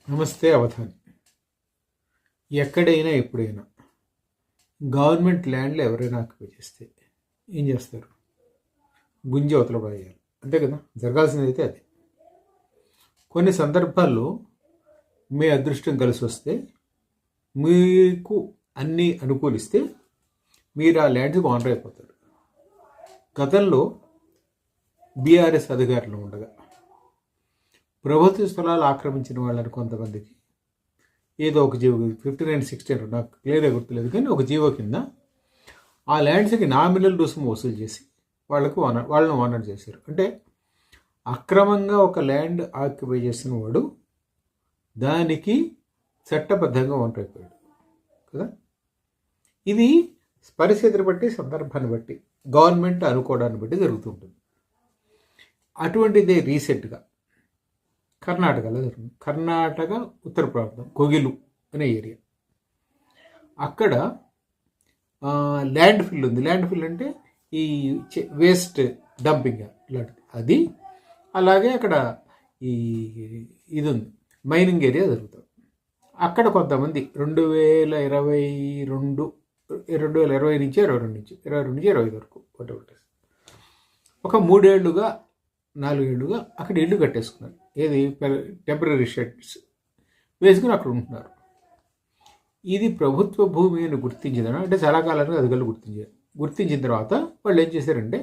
నమస్తే అవధాని. ఎక్కడైనా ఎప్పుడైనా గవర్నమెంట్ ల్యాండ్లో ఎవరైనా ఆక్యుపై చేస్తే ఏం చేస్తారు? గుంజి అవతల పడేయాలి, అంతే కదా జరగాల్సింది. అయితే అది కొన్ని సందర్భాల్లో మీ అదృష్టం కలిసి వస్తే, మీకు అన్నీ అనుకూలిస్తే మీరు ఆ ల్యాండ్స్కి ఆనర్ అయిపోతారు. గతంలో బీఆర్ఎస్ అధికారులు ఉండగా ప్రభుత్వ స్థలాలు ఆక్రమించిన వాళ్ళని కొంతమందికి ఏదో ఒక జీవో 5960 నాకు క్లియర్గా గుర్తులేదు, కానీ ఒక జీవో కింద ఆ ల్యాండ్స్కి నామినల్ రుసుము వసూలు చేసి వాళ్ళని ఓనర్ చేశారు. అంటే అక్రమంగా ఒక ల్యాండ్ ఆక్యుపై చేసిన వాడు దానికి చట్టబద్ధంగా ఓనర్ అయిపోయాడు కదా. ఇది పరిస్థితిని బట్టి, సందర్భాన్ని బట్టి, గవర్నమెంట్ అనుకోవడాన్ని బట్టి జరుగుతుంటుంది. అటువంటిదే రీసెంట్గా కర్ణాటకలో జరుగుతుంది. కర్ణాటక ఉత్తర ప్రాంతం కొగిలు అనే ఏరియా, అక్కడ ల్యాండ్ ఫిల్ ఉంది. ల్యాండ్ ఫిల్ అంటే ఈ వేస్ట్ డంపింగ్ లాంటిది అది. అలాగే అక్కడ ఇది ఉంది, మైనింగ్ ఏరియా జరుగుతుంది. అక్కడ కొంతమంది 2020 నుంచి 22 వరకు ఒక 3 ఏళ్ళుగా 4 ఏళ్ళుగా అక్కడ ఇల్లు కట్టేసుకున్నారు. ఏది టెంపరీ షెడ్స్ వేసుకుని అక్కడ ఉంటున్నారు. ఇది ప్రభుత్వ భూమి అని గుర్తించిందని, అంటే చాలా కాలంగా అధికారులు గుర్తించిన తర్వాత వాళ్ళు ఏం చేశారంటే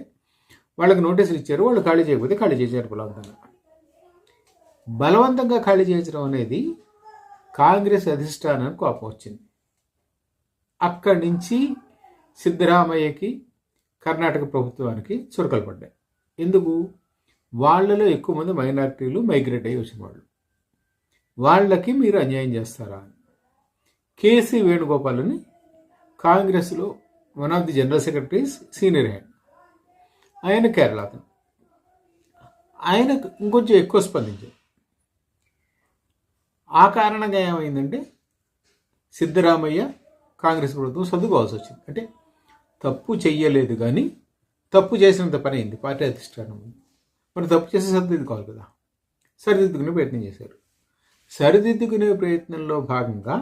వాళ్ళకి నోటీసులు ఇచ్చారు. వాళ్ళు ఖాళీ చేయకపోతే ఖాళీ చేశారు బలవంతంగా ఖాళీ చేయించడం అనేది కాంగ్రెస్ అధిష్టానానికి కోపం వచ్చింది. అక్కడి నుంచి సిద్ధరామయ్యకి, కర్ణాటక ప్రభుత్వానికి చురకలు పడ్డాయి. ఎందుకు? వాళ్ళలో ఎక్కువ మంది మైనారిటీలు మైగ్రేట్ అయ్యి వచ్చిన వాళ్ళకి మీరు అన్యాయం చేస్తారా అని కేసీ వేణుగోపాల్ అని కాంగ్రెస్లో one of the general secretaries, senior hand, ఆయన కేరళ అతను. ఆయన ఇంకొంచెం ఎక్కువ స్పందించారు. ఆ కారణంగా ఏమైందంటే సిద్ధరామయ్య కాంగ్రెస్ ప్రభుత్వం సర్దుకోవాల్సి వచ్చింది. అంటే తప్పు చెయ్యలేదు, కానీ తప్పు చేసినంత పని అయింది పార్టీ అధిష్టానం. మరి తప్పు చేసి సరిదిద్దుకోవాలి కదా. సరిదిద్దుకునే ప్రయత్నం చేశారు. సరిదిద్దుకునే ప్రయత్నంలో భాగంగా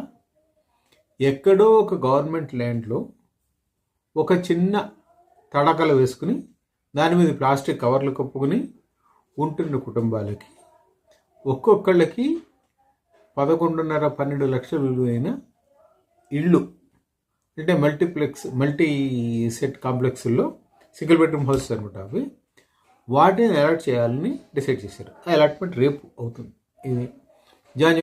ఎక్కడో ఒక గవర్నమెంట్ ల్యాండ్లో ఒక చిన్న తడకలు వేసుకుని దాని మీద ప్లాస్టిక్ కవర్లు కప్పుకుని ఉంటున్న కుటుంబాలకి ఒక్కొక్కళ్ళకి 11.5-12 లక్షల విలువైన ఇళ్ళు, అంటే మల్టీ సెట్ కాంప్లెక్స్లో సింగిల్ బెడ్రూమ్ హౌసెస్ అనమాట. అవి వాటిని అలాట్ చేయాలని డిసైడ్ చేశారు. ఆ అలాట్మెంట్ రేపు అవుతుంది. ఇది